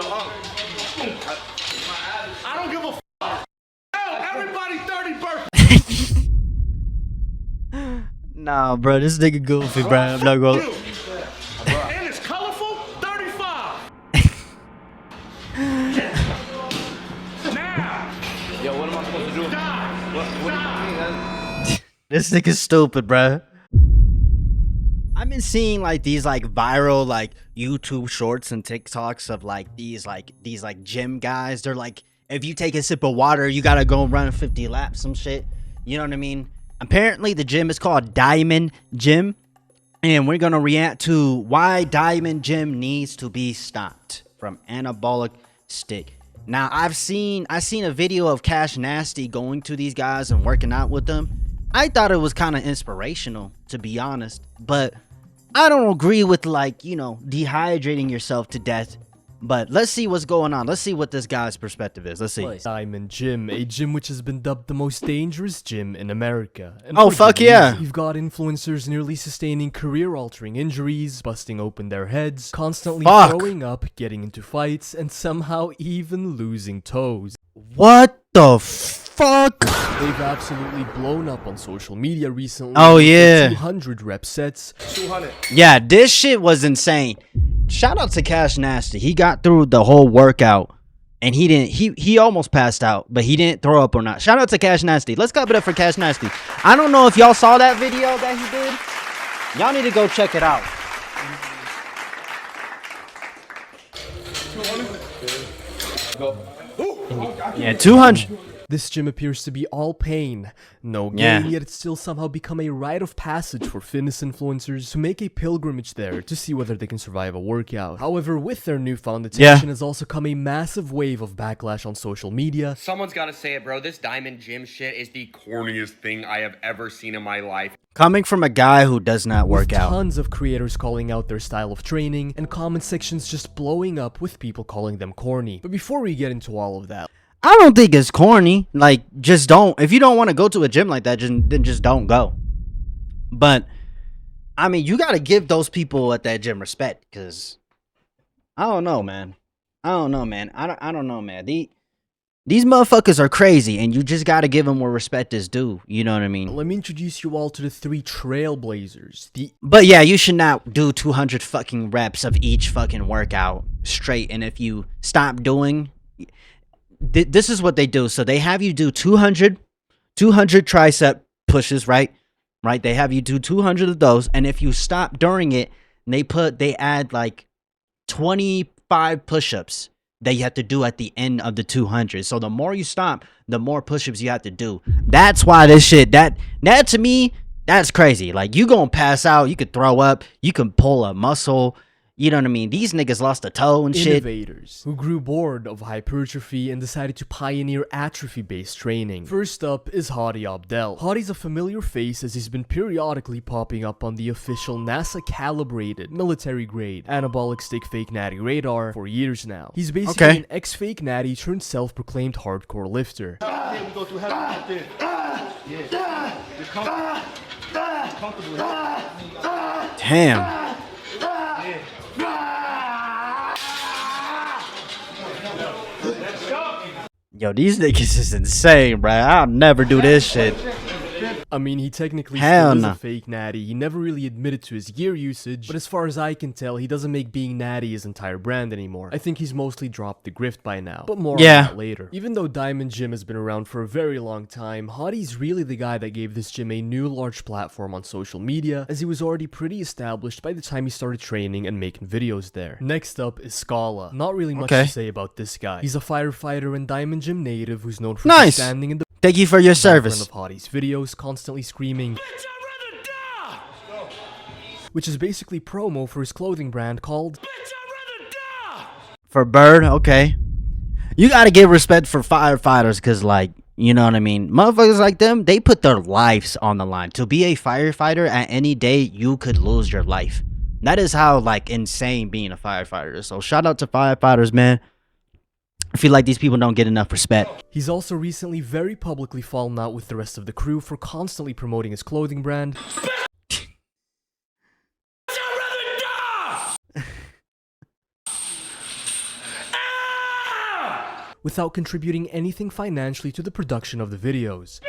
I don't give a f. Everybody 30 birthday. Nah, bro, this nigga goofy, bro. I'm not gonna. And it's colorful. 35. Now. Yo, what am I supposed to do? Stop. What do you mean? This nigga's stupid, bro. I've been seeing like these like viral like YouTube shorts and TikToks of like these gym guys. They're like, if you take a sip of water, you gotta go run 50 laps, some shit. You know what I mean? Apparently the gym is called Diamond Gym, and we're gonna react to why Diamond Gym needs to be stopped from anabolic stick. Now I seen a video of Cash Nasty going to these guys and working out with them. I thought it was kind of inspirational, to be honest, but I don't agree with, like, you know, dehydrating yourself to death. But let's see what's going on. Let's see what this guy's perspective is. Let's see. Diamond Gym, a gym which has been dubbed the most dangerous gym in America. And oh, fuck yeah. You've got influencers nearly sustaining career-altering injuries, busting open their heads, constantly throwing up, getting into fights, and somehow even losing toes. What the fuck? They've absolutely blown up on social media recently. Oh yeah. 200 rep sets. 200. Yeah, this shit was insane. Shout out to Cash Nasty. He got through the whole workout and he almost passed out, but he didn't throw up or not. Shout out to Cash Nasty. Let's clap it up for Cash Nasty. I don't know if y'all saw that video that he did. Y'all need to go check it out. 200. Go. Yeah, 200. This gym appears to be all pain, no gain, yet it's still somehow become a rite of passage for fitness influencers who make a pilgrimage there to see whether they can survive a workout. However, with their newfound attention has also come a massive wave of backlash on social media. Someone's gotta say it, bro. This Diamond Gym shit is the corniest thing I have ever seen in my life. Coming from a guy who does not work out. Tons of creators calling out their style of training, and comment sections just blowing up with people calling them corny. But before we get into all of that, I don't think it's corny. Like, just don't. If you don't want to go to a gym like that, then just don't go. But I mean, you got to give those people at that gym respect, because I don't know, man. I don't know, man. I don't know, man. These motherfuckers are crazy, and you just got to give them where respect is due. You know what I mean? Let me introduce you all to the 3 trailblazers. But yeah, you should not do 200 fucking reps of each fucking workout straight. And if you stop doing, this is what they do. So they have you do 200 tricep pushes, right? They have you do 200 of those, and if you stop during it, they add like 25 push-ups that you have to do at the end of the 200. So the more you stop, the more push-ups you have to do. That's why this shit, that to me, that's crazy. Like, you gonna pass out, you could throw up, you can pull a muscle. You know what I mean? These niggas lost a toe and shit. Innovators who grew bored of hypertrophy and decided to pioneer atrophy-based training. First up is Hadi Abdel. Hadi's a familiar face as he's been periodically popping up on the official NASA-calibrated, military-grade, anabolic stick fake natty radar for years now. He's basically an ex-fake natty turned self-proclaimed hardcore lifter. Damn. Yo, these niggas is insane, bro. I'll never do this shit. I mean, he technically still is a fake natty. He never really admitted to his gear usage, but as far as I can tell, he doesn't make being natty his entire brand anymore. I think he's mostly dropped the grift by now, but more on that later. Even though Diamond Gym has been around for a very long time, Hadi's really the guy that gave this gym a new large platform on social media, as he was already pretty established by the time he started training and making videos there. Next up is Scala. Not really much to say about this guy. He's a firefighter and Diamond Gym native who's known for standing in the Thank you for your service. Of Hadi's videos, constantly screaming, "Bitch, I'd rather die!" Which is basically promo for his clothing brand called Bitch, I'd rather die! For Bird, okay. You gotta give respect for firefighters, because, like, you know what I mean? Motherfuckers like them, they put their lives on the line. To be a firefighter, at any day, you could lose your life. That is how, like, insane being a firefighter is. So shout out to firefighters, man. I feel like these people don't get enough respect. He's also recently very publicly fallen out with the rest of the crew for constantly promoting his clothing brand. without contributing anything financially to the production of the videos.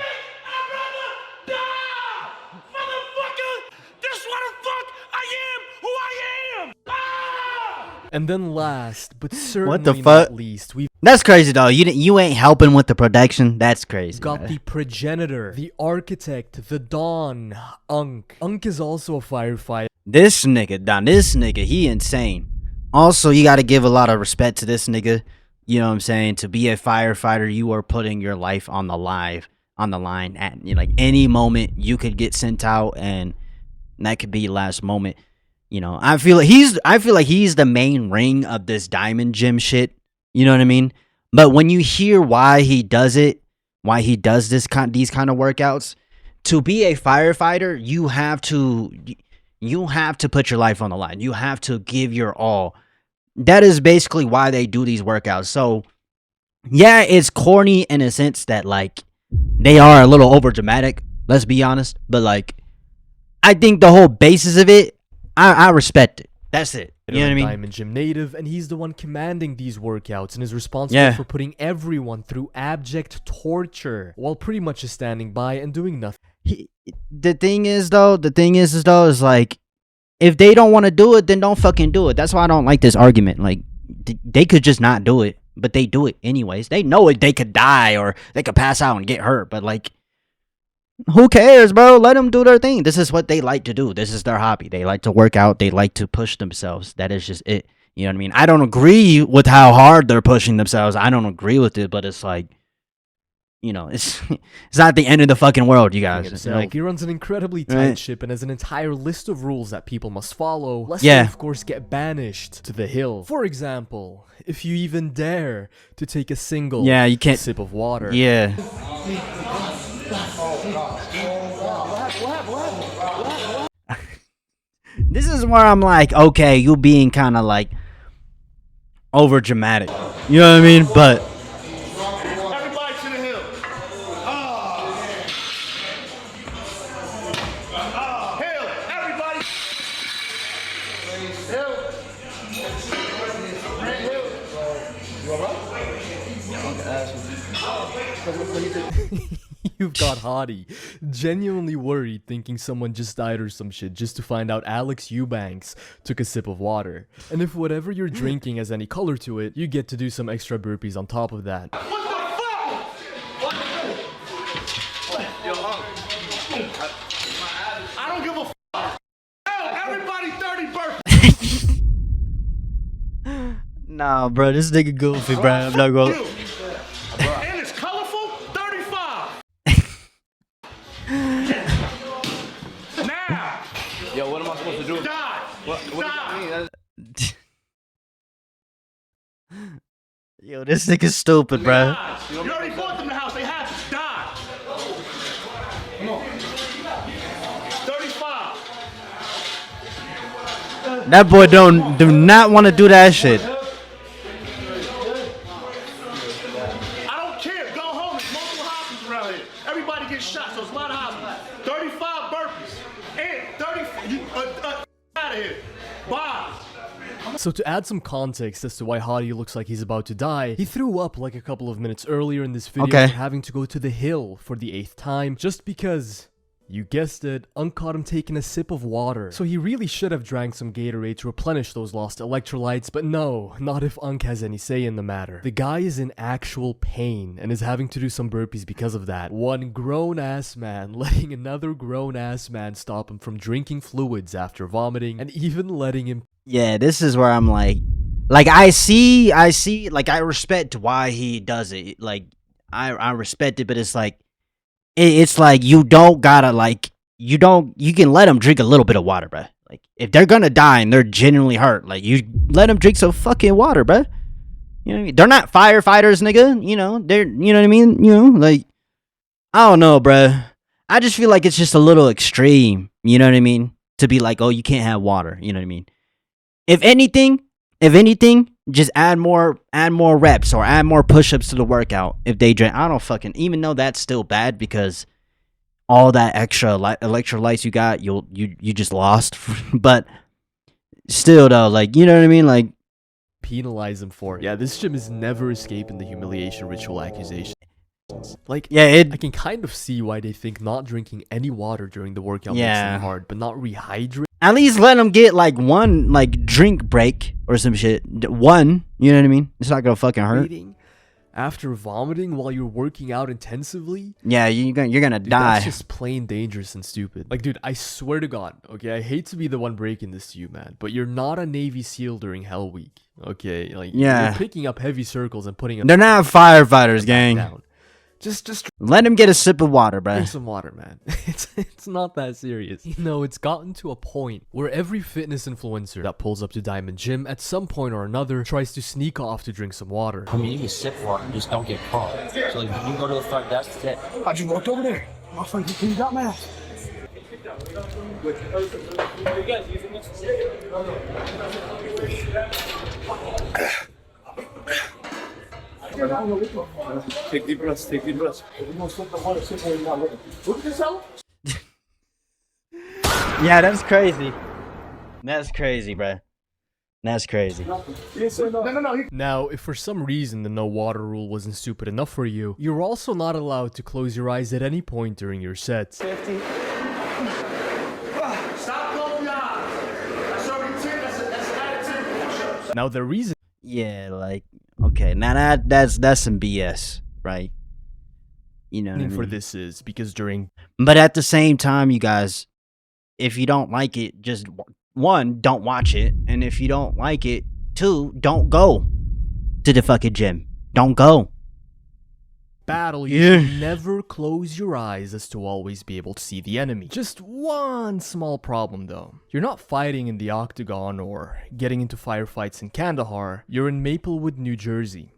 And then last, but certainly not least, we've That's crazy though. You ain't helping with the production. That's crazy. got the progenitor, the architect, the Don, Unk. Unk is also a firefighter. This nigga, he insane. Also, you gotta give a lot of respect to this nigga. You know what I'm saying? To be a firefighter, you are putting your life on the line at like any moment you could get sent out, and that could be your last moment. You know, I feel like he's the main ring of this diamond gym shit. You know what I mean? But when you hear why he does it, why he does these kind of workouts, to be a firefighter, you have to put your life on the line. You have to give your all. That is basically why they do these workouts. So, yeah, it's corny in a sense that like they are a little over dramatic. Let's be honest, but like I think the whole basis of it, I respect it. That's it. You know what I mean? Diamond Gym native, and he's the one commanding these workouts and is responsible for putting everyone through abject torture while pretty much just standing by and doing nothing. The thing is is like, if they don't want to do it, then don't fucking do it. That's why I don't like this argument. Like, they could just not do it, but they do it anyways. They know it. They could die or they could pass out and get hurt, but like, who cares, bro? Let them do their thing. This is what they like to do. This is their hobby. They like to work out. They like to push themselves. That is just it. You know what I mean? I don't agree with how hard they're pushing themselves. I don't agree with it, but it's like, you know, it's not the end of the fucking world, you guys. Like, he runs an incredibly tight ship and has an entire list of rules that people must follow, lest they, of course, get banished to the hill. For example, if you even dare to take a single sip of water. Yeah. This is where I'm like, okay, you being kind of like over dramatic. You know what I mean? But Everybody to the hill. Hill. Everybody. Hill. You all right? You've got Hottie genuinely worried, thinking someone just died or some shit, just to find out Alex Eubanks took a sip of water. And if whatever you're drinking has any color to it, you get to do some extra burpees on top of that. What the fuck? Yo, I don't give a fuck. Hell, everybody 30 burpees. nah, bro, this nigga goofy, bro. I'm not going. And it's colorful. 35. Now. Yo, what am I supposed to do? Die. What does that mean? Yo, this nigga's stupid, bro. You already bought them the house. They have to die. Come on. 35. That boy do not want to do that shit. I don't care. Go home. There's multiple hospitals around here. Everybody gets shot, so it's a lot of hospitals. 35 burpees. And 30. Out of here. Bye. So to add some context as to why Hottie looks like he's about to die, he threw up like a couple of minutes earlier in this video for having to go to the hill for the 8th time, just because, you guessed it, Unk caught him taking a sip of water. So he really should have drank some Gatorade to replenish those lost electrolytes, but no, not if Unk has any say in the matter. The guy is in actual pain and is having to do some burpees because of that. One grown-ass man letting another grown-ass man stop him from drinking fluids after vomiting, and even letting him... Yeah, this is where I'm like I see, like, I respect why he does it. Like, I respect it, but it's like, it's like, you don't gotta, like, you can let them drink a little bit of water, bruh. Like, if they're gonna die and they're genuinely hurt, like, you let them drink some fucking water, bruh. You know what I mean? They're not firefighters, nigga. You know, they're, you know what I mean? You know, like, I don't know, bruh. I just feel like it's just a little extreme, you know what I mean? To be like, oh, you can't have water, you know what I mean? If anything, just add more reps or add more push-ups to the workout if they drink. I don't fucking, even though that's still bad because all that extra electrolytes you got, you just lost. But still though, like, you know what I mean? Like, penalize him for it. Yeah, this gym is never escaping the humiliation ritual accusation. Like, Yeah, I can kind of see why they think not drinking any water during the workout makes them hard, but not rehydrate. At least let them get like one like drink break or some shit. One, you know what I mean? It's not gonna fucking hurt. After vomiting while you're working out intensively? Yeah, you're gonna die. That's just plain dangerous and stupid. Like, dude, I swear to God, okay, I hate to be the one breaking this to you, man, but you're not a Navy SEAL during Hell Week, okay? Like, you're picking up heavy circles and putting them. They're not firefighters, gang. Down. Just let him get a sip of water, bro. Drink some water, man. It's not that serious. You know, it's gotten to a point where every fitness influencer that pulls up to Diamond Gym at some point or another tries to sneak off to drink some water. I mean, you can sip water, just don't get caught. So like, when you go to the front desk, that's it. How'd you walk over there? My friend, you got my ass. Take deep breaths, take deep breaths. Yeah, that's crazy. That's crazy, bro. That's crazy. Now, if for some reason the no water rule wasn't stupid enough for you, you're also not allowed to close your eyes at any point during your sets. Stop closing your eyes. That's already 10. That's out of 10 push-ups. Now, the reason Yeah, like, okay, now that's some BS, right? You know what I mean? for this is because during But at the same time, you guys, if you don't like it, just one, don't watch it, and if you don't like it, two, don't go to the fucking gym. Don't go. battle, you should never close your eyes as to always be able to see the enemy. Just one small problem though. You're not fighting in the octagon or getting into firefights in Kandahar. You're in Maplewood, New Jersey.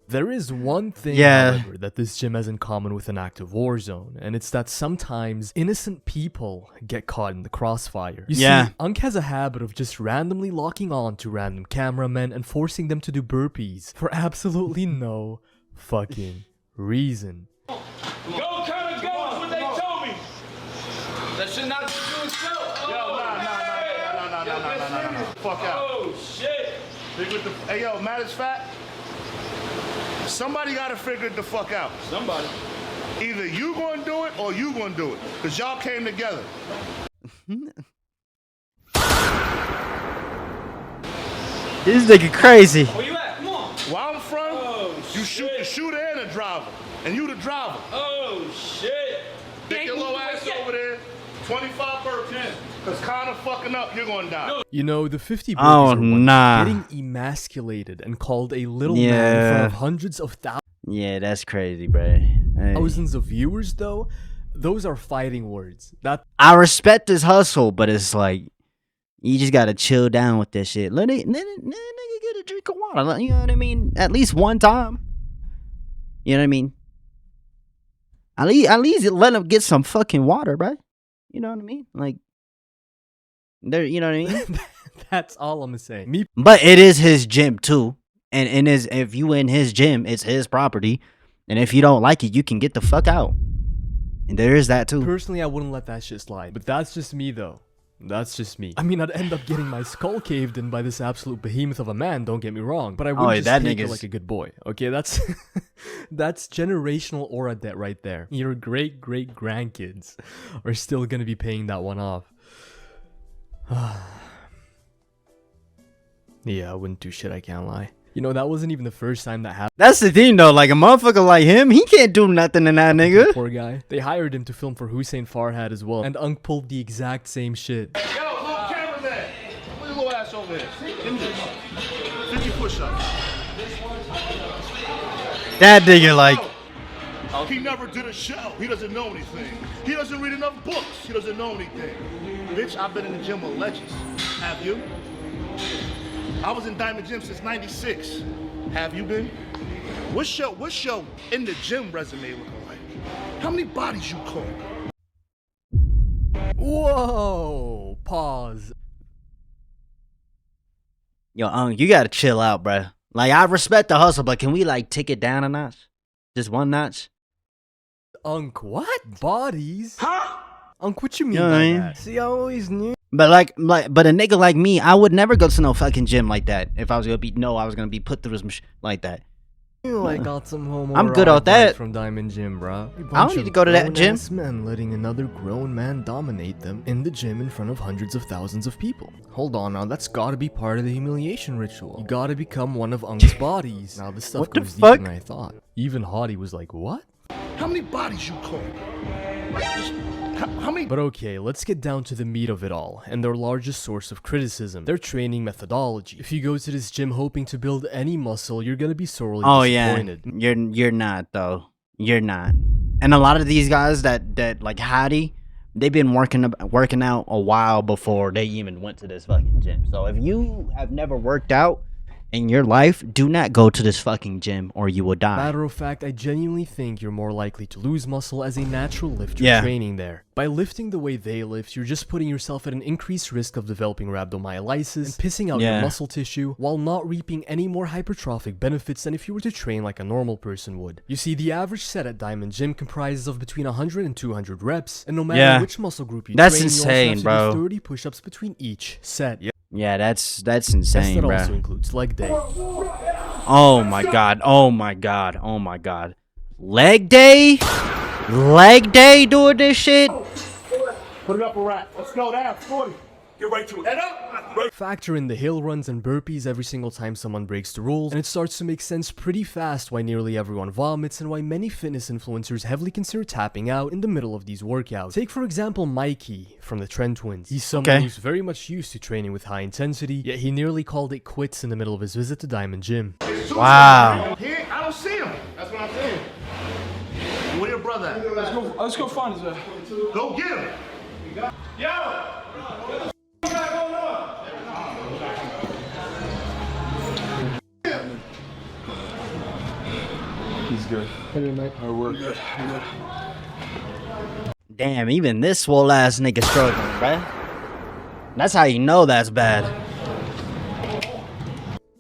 There is one thing, however, that this gym has in common with an active war zone, and it's that sometimes innocent people get caught in the crossfire. You see, Unk has a habit of just randomly locking on to random cameramen and forcing them to do burpees for absolutely no fucking reason. Go, kind of go, that's what they told me. That should not do itself. Yo, no. Fuck out. Oh, shit. Hey, yo, matter of fact, somebody gotta figure it the fuck out. Somebody. Either you gonna do it or you gonna do it. Cause y'all came together. This nigga crazy. Where you at? Come on. Where I'm from, you shoot the shooter and the driver. And you the driver. Oh, shit. Take your little ass over there. 25 burpees. Cause kinda fucking up, you're gonna die. You know, the 50 burpees Oh, are one nah. getting emasculated and called a little man in front of hundreds of Yeah, that's crazy, bro. Hey. thousands of viewers, though. Those are fighting words. That I respect his hustle, but it's like, you just gotta chill down with this shit. Let it nigga get a drink of water. You know what I mean? At least one time. You know what I mean? At least let him get some fucking water, bro. You know what I mean? Like, there, you know what I mean? that's all I'm saying. But it is his gym too, and if you in his gym, it's his property, and if you don't like it, you can get the fuck out. And there is that too. Personally, I wouldn't let that shit slide. But that's just me, though. That's just me. I mean, I'd end up getting my skull caved in by this absolute behemoth of a man, don't get me wrong. But I wouldn't just take it like a good boy. Okay, that's that's generational aura debt right there. Your great-great-grandkids are still gonna be paying that one off. Yeah, I wouldn't do shit, I can't lie. You know, that wasn't even the first time that happened. That's the thing though, like a motherfucker like him, he can't do nothing to that nigga. Poor guy. They hired him to film for Hussein Farhad as well, and Unk pulled the exact same shit. Yo, little cameraman. Put your little ass over here. Give me this. 50 push-ups. That nigga like, He never did a show. He doesn't know anything. He doesn't read enough books. He doesn't know anything. Bitch, I've been in the gym with legends. Have you? I was in Diamond Gym since '96. Have you been? What's your in the gym resume looking like? How many bodies you caught? Whoa! Pause. yo, you gotta chill out, bro. Like, I respect the hustle, but can we like take it down a notch? Just one notch? Unk, what? Bodies? Huh? Unk, what you mean You know by what I mean? that? See, I always knew. But a nigga like me, I would never go to no fucking gym like that. If I was gonna be put through this machine like that. I got some homo I'm good at that. from Diamond Gym, bro. I don't need to go to that gym. Men letting another grown man dominate them in the gym in front of hundreds of thousands of people. Hold on now, that's gotta be part of the humiliation ritual. You gotta become one of Unk's bodies. Now this stuff What the goes deeper fuck? than I thought. Even Hottie was like, what? How many bodies you call? How many? But okay, let's get down to the meat of it all, and their largest source of criticism, their training methodology. If you go to this gym hoping to build any muscle, you're gonna be sorely disappointed. You're not though. You're not. And a lot of these guys that like Hattie, they've been working out a while before they even went to this fucking gym. So if you have never worked out in your life, do not go to this fucking gym or you will die. Matter of fact, I genuinely think you're more likely to lose muscle as a natural lifter training there. By lifting the way they lift, you're just putting yourself at an increased risk of developing rhabdomyolysis and pissing out your muscle tissue while not reaping any more hypertrophic benefits than if you were to train like a normal person would. You see, the average set at Diamond Gym comprises of between 100 and 200 reps, and no matter which muscle group you train, insane, you also have to do 30 push-ups between each set. Yeah, that's insane, bro. That also includes leg day. Oh my god. Oh my god. Oh my god. Leg day? Leg day doing this shit? Put it up a rack. Let's go down. 40. Get right to it. Head up. Factor in the hill runs and burpees every single time someone breaks the rules, and it starts to make sense pretty fast why nearly everyone vomits and why many fitness influencers heavily consider tapping out in the middle of these workouts. Take for example Mikey from the Trend Twins. He's someone who's very much used to training with high intensity, yet he nearly called it quits in the middle of his visit to Diamond Gym. Wow. I don't see him. That's what I'm saying. Where your brother at? Let's go find his ass. Go get him. Yo! He's good. Hard work. Good. Damn, even this swole ass nigga struggling, bruh. That's how you know that's bad.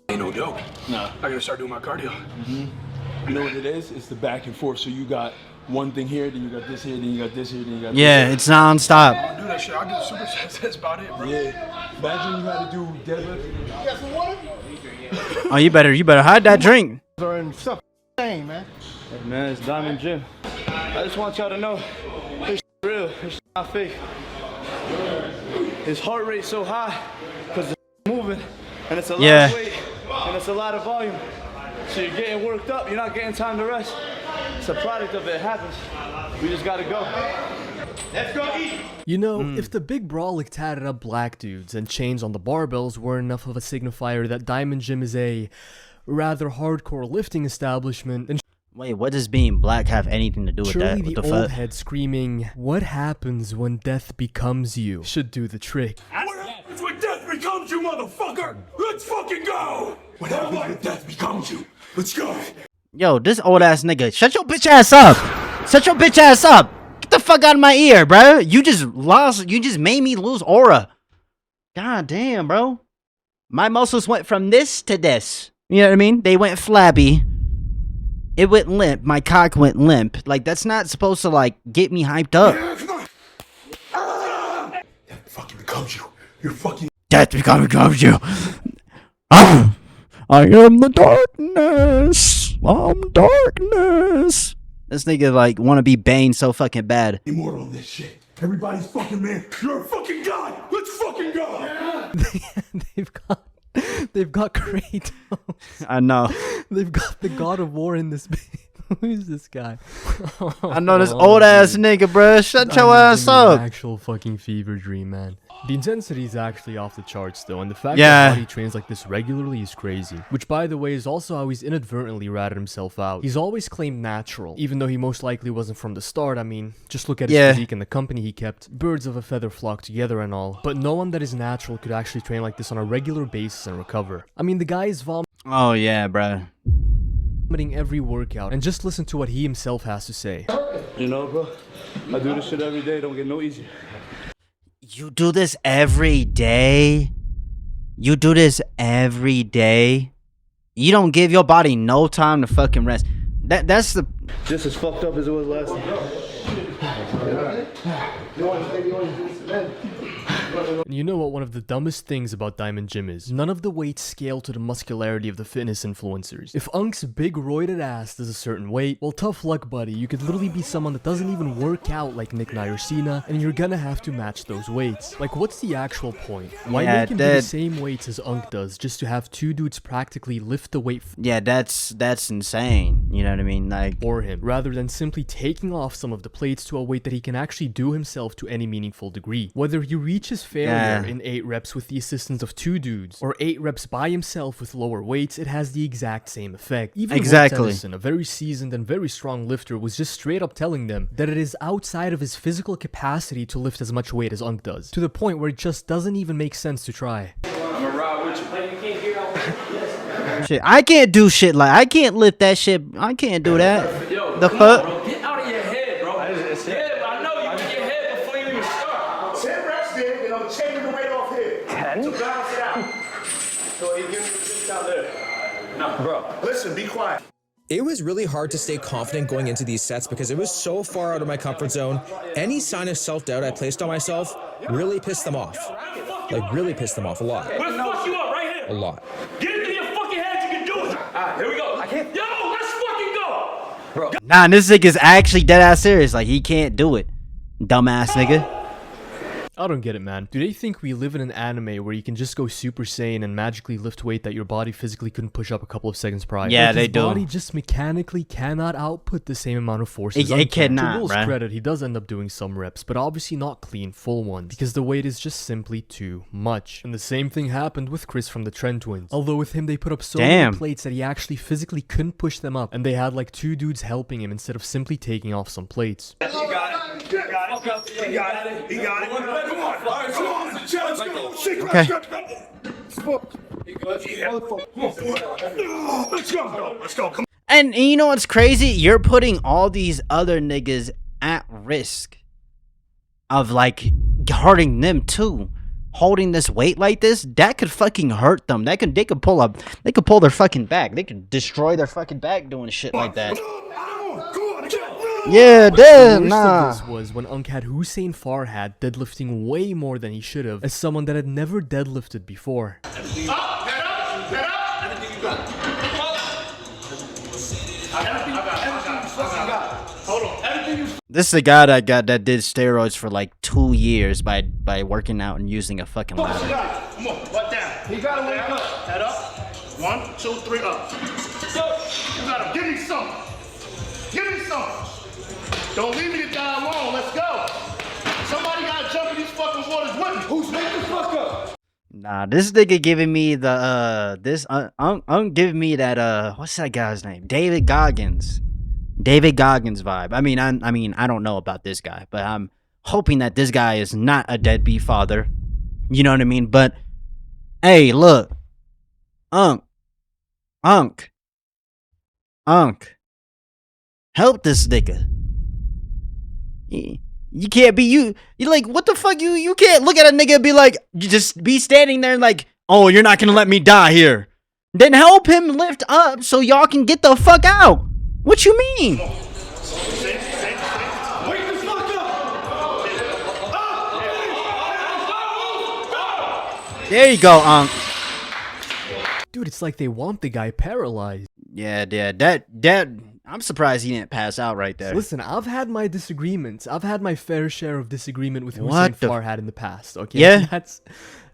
Ain't no joke. No. I gotta start doing my cardio. You know what it is? It's the back and forth. So you got one thing here, then you got this here, then you got this here, then you got this here. It's non-stop. I'll do that shit. I'll do the supersets. That's about it, bro. Yeah. Imagine you had to do deadlift. You got some water? Oh, you better hide that drink. Man, Man, it's Diamond Gym. I just want y'all to know, this real, this not fake. His heart rate's so high because it's moving, and it's a lot of weight, and it's a lot of volume. So you're getting worked up, you're not getting time to rest. It's a product of it happens. We just gotta go. Let's go eat! You know, if the big brolic tatted up black dudes and chains on the barbells were enough of a signifier that Diamond Gym is a rather hardcore lifting establishment, then Wait, what does being black have anything to do with that? surely What the the old fuck? head screaming, "What happens when death becomes you?" should do the trick. What happens when death becomes you, motherfucker? Let's fucking go! What happens when death becomes you? Let's go! Yo, this old ass nigga, shut your bitch ass up! Shut your bitch ass up! Get the fuck out of my ear, bro! You just made me lose aura. God damn, bro. My muscles went from this to this. You know what I mean? They went flabby. It went limp. My cock went limp. Like, that's not supposed to, like, get me hyped up. Yeah, come on! Death fucking becomes you. You're fucking... Death becomes you. I am the darkness. I'm darkness. This nigga, like, wanna be Bane so fucking bad. Immortal on this shit. Everybody's fucking man. You're a fucking god! Let's fucking go! They've got Kratos. I know. They've got the God of War in this bit. Who is this guy? I know this old ass nigga, bruh. Shut your ass up. Actual fucking fever dream, man. The intensity is actually off the charts, though, and the fact that he trains like this regularly is crazy. Which, by the way, is also how he's inadvertently ratted himself out. He's always claimed natural, even though he most likely wasn't from the start. I mean, just look at his physique and the company he kept. Birds of a feather flock together and all. But no one that is natural could actually train like this on a regular basis and recover. I mean, the guy is Oh, yeah, bruh. vomiting every workout, and just listen to what he himself has to say. You know, bro, I do this shit every day, don't get no easier. You do this every day? You do this every day? You don't give your body no time to fucking rest. That's the... Just as fucked up as it was last time. And you know what one of the dumbest things about Diamond Gym is? None of the weights scale to the muscularity of the fitness influencers. If Unk's big roided ass does a certain weight, well, tough luck, buddy. You could literally be someone that doesn't even work out like Nick Cena, and you're gonna have to match those weights. Like, what's the actual point? Why make him do the same weights as Unk does, just to have two dudes practically lift the weight yeah, that's insane. You know what I mean? Like, for him, rather than simply taking off some of the plates to a weight that he can actually do himself to any meaningful degree. Whether he reaches failure in 8 reps with the assistance of 2 dudes, or 8 reps by himself with lower weights, it has the exact same effect. Even Edison, a very seasoned and very strong lifter, was just straight up telling them that it is outside of his physical capacity to lift as much weight as Unk does, to the point where it just doesn't even make sense to try. Shit, I can't do shit like I can't lift that shit. I can't do that. Yo, the fuck? Get out of your head, bro. Yeah, I know you in your head before you even start. 10 reps there, and I'm taking the weight off here. 10? So balance it out. So you give me down there. No, bro. Listen, be quiet. It was really hard to stay confident going into these sets because it was so far out of my comfort zone. Any sign of self-doubt I placed on myself really pissed them off. Like, really pissed them off a lot. We'll fuck you up right here. A lot. Get into your fucking head, you can do it. Alright, here we go. I can't. Yo, let's fucking go. Bro. Nah, this nigga's actually dead ass serious. Like, he can't do it. Dumbass nigga. I don't get it, man. Do they think we live in an anime where you can just go Super Saiyan and magically lift weight that your body physically couldn't push up a couple of seconds prior? Yeah, like, they do. His body just mechanically cannot output the same amount of force as it cannot, To Will's right? credit, he does end up doing some reps, but obviously not clean, full ones, because the weight is just simply too much. And the same thing happened with Chris from the Trend Twins. Although with him, they put up so many plates that he actually physically couldn't push them up, and they had like 2 dudes helping him instead of simply taking off some plates. You got it. You got it. You got it. You got it. Come on. All right, come on. Let's go. Okay. Let's go. Let's go. Come on. And you know what's crazy? You're putting all these other niggas at risk of like hurting them too. Holding this weight like this, that could fucking hurt them. They could pull their fucking back. They could destroy their fucking back doing shit like that. Yeah, damn, nah. This was when Unk had Hussein Farhad deadlifting way more than he should have, as someone that had never deadlifted before. Head up, head up. Everything you got. Hold on. Everything you. This is the guy that did steroids for like 2 years by working out and using a fucking ladder. Come on, butt down. He got to wake up. Head up. 1, 2, 3, up. You got to give me some. Give me some. Don't leave me to die alone. Let's go. Somebody got to jump in these fucking waters with me. Who's making the fuck up? Nah, this nigga giving me the I'm giving me that what's that guy's name? David Goggins vibe. I mean I don't know about this guy, but I'm hoping that this guy is not a deadbeat father. You know what I mean? But hey, look. Unk. Help this nigga. You can't be you like, what the fuck, you can't look at a nigga and be like, you just be standing there and like, oh, you're not gonna let me die here. Then help him lift up so y'all can get the fuck out. What you mean? Wake the fuck up. There you go, Unk. Dude, it's like they want the guy paralyzed. Yeah, that I'm surprised he didn't pass out right there. Listen, I've had my disagreements. I've had my fair share of disagreement with Hussein Farhad in the past, okay? Yeah.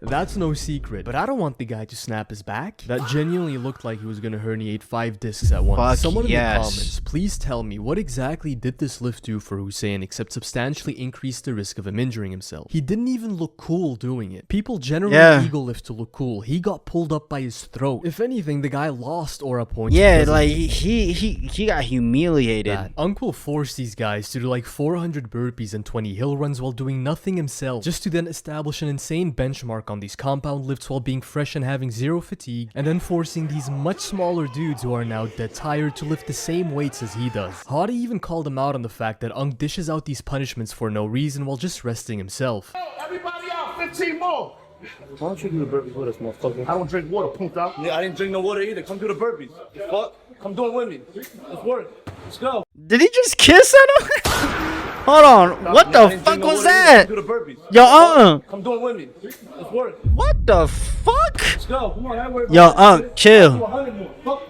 That's no secret. But I don't want the guy to snap his back. That genuinely looked like he was gonna herniate 5 discs at once. Fuck Someone in the yes. comments, please tell me what exactly did this lift do for Hussein except substantially increase the risk of him injuring himself. He didn't even look cool doing it. People generally ego lift to look cool. He got pulled up by his throat. If anything, the guy lost aura points. Yeah, like he got humiliated. Unk will force these guys to do like 400 burpees and 20 hill runs while doing nothing himself, just to then establish an insane benchmark on these compound lifts while being fresh and having 0 fatigue, and then forcing these much smaller dudes who are now dead tired to lift the same weights as he does. Hadi even called him out on the fact that Unk dishes out these punishments for no reason while just resting himself. Everybody out, 15 more. Why don't you do the burpees with us, motherfucker? I don't drink water, punta. Yeah, I didn't drink no water either. Come do the burpees. Fuck. Come do it with me. Let's work. Let's go. Did he just kiss at him? Hold on. What the fuck was that? Do the burpees. Yo, Come do it with me. Let's work. What the fuck? Let's go. Come on, I work. Yo, chill.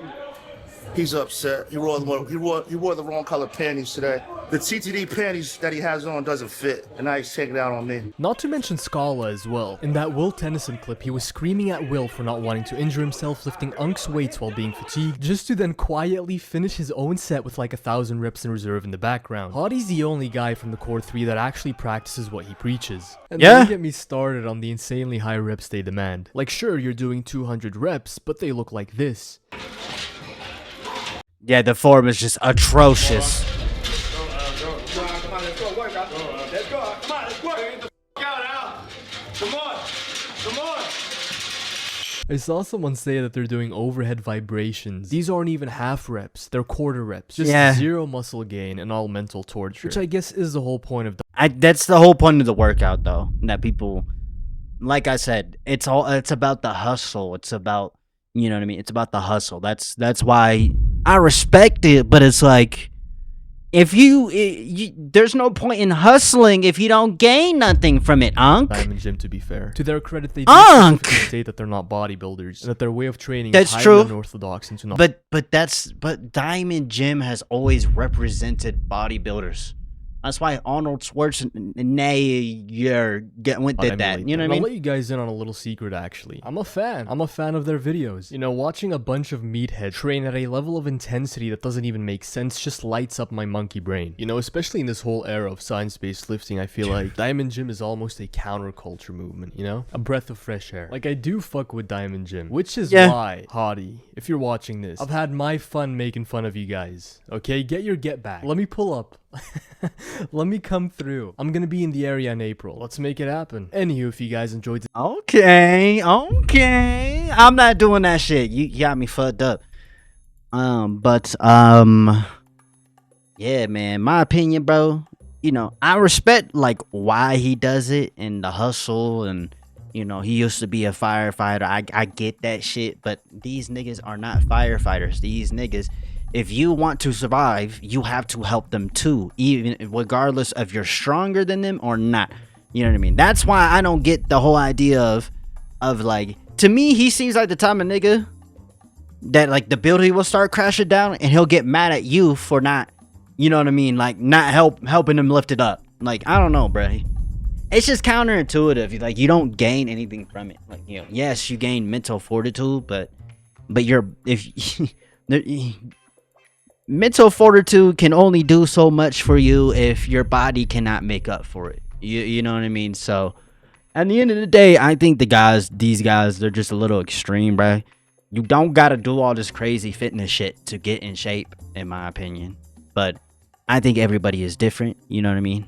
He's upset. He wore the wrong color panties today. The TTD panties that he has on doesn't fit, and now he's taking it out on me. Not to mention Scala as well. In that Will Tennyson clip, he was screaming at Will for not wanting to injure himself lifting Unk's weights while being fatigued, just to then quietly finish his own set with like 1,000 reps in reserve in the background. Hottie's the only guy from the core 3 that actually practices what he preaches. And don't get me started on the insanely high reps they demand. Like sure, you're doing 200 reps, but they look like this. Yeah, the form is just atrocious. I saw someone say that they're doing overhead vibrations. These aren't even half reps, they're quarter reps. Just zero muscle gain and all mental torture. Which I guess is the whole point of that's the whole point of the workout though. That people, like I said, it's about the hustle. It's about, you know what I mean? It's about the hustle. That's why I respect it, but it's like, if there's no point in hustling if you don't gain nothing from it, Unk. Diamond Gym, to be fair. To their credit, they do state that they're not bodybuilders and that their way of training is highly unorthodox and to not. But Diamond Gym has always represented bodybuilders. That's why Arnold Schwarzenegger did that. You know what I mean? I'll let you guys in on a little secret, actually. I'm a fan. I'm a fan of their videos. You know, watching a bunch of meatheads train at a level of intensity that doesn't even make sense just lights up my monkey brain. You know, especially in this whole era of science-based lifting, I feel like Diamond Gym is almost a counterculture movement, you know? A breath of fresh air. Like, I do fuck with Diamond Gym, which is why, Hottie, if you're watching this, I've had my fun making fun of you guys. Okay? Get your get back. Let me pull up. Let me come through. I'm gonna be in the area in April. Let's make it happen. Anywho, if you guys enjoyed this. Okay. I'm not doing that shit. You got me fucked up. Yeah, man. My opinion, bro. You know, I respect like why he does it and the hustle, and you know, he used to be a firefighter. I get that shit, but these niggas are not firefighters. These niggas, if you want to survive, you have to help them too, even regardless of you're stronger than them or not. You know what I mean? That's why I don't get the whole idea of like, to me, he seems like the type of nigga that like the building will start crashing down and he'll get mad at you for not, you know what I mean? Like not helping him lift it up. Like, I don't know, bro. It's just counterintuitive. Like, you don't gain anything from it. Like, you know, yes, you gain mental fortitude, but mental fortitude can only do so much for you if your body cannot make up for it. You know what I mean? So at the end of the day, I think these guys, they're just a little extreme, bro. You don't gotta do all this crazy fitness shit to get in shape, in my opinion. But I think everybody is different, you know what I mean?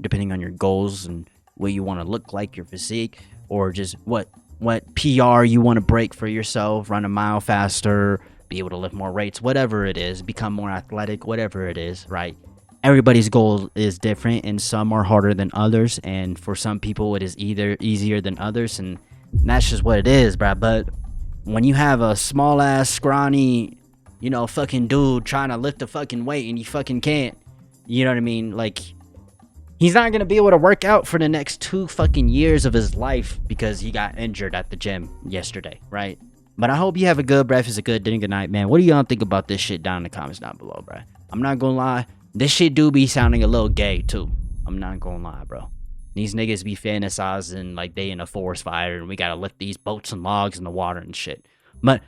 Depending on your goals and what you want to look like, your physique, or just what PR you want to break for yourself, run a mile faster, be able to lift more weights, whatever it is, become more athletic, whatever it is, right? Everybody's goal is different, and some are harder than others, and for some people it is either easier than others, and that's just what it is, bruh. But when you have a small ass, scrawny, you know, fucking dude trying to lift a fucking weight and you fucking can't, you know what I mean? Like, he's not gonna be able to work out for the next 2 fucking years of his life because he got injured at the gym yesterday, right? But I hope you have a good breakfast, a good dinner, good night, man. What do y'all think about this shit down in the comments down below, bro? I'm not gonna lie, this shit do be sounding a little gay too. I'm not gonna lie, bro. These niggas be fantasizing like they in a forest fire and we gotta lift these boats and logs in the water and shit. But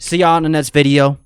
see y'all in the next video.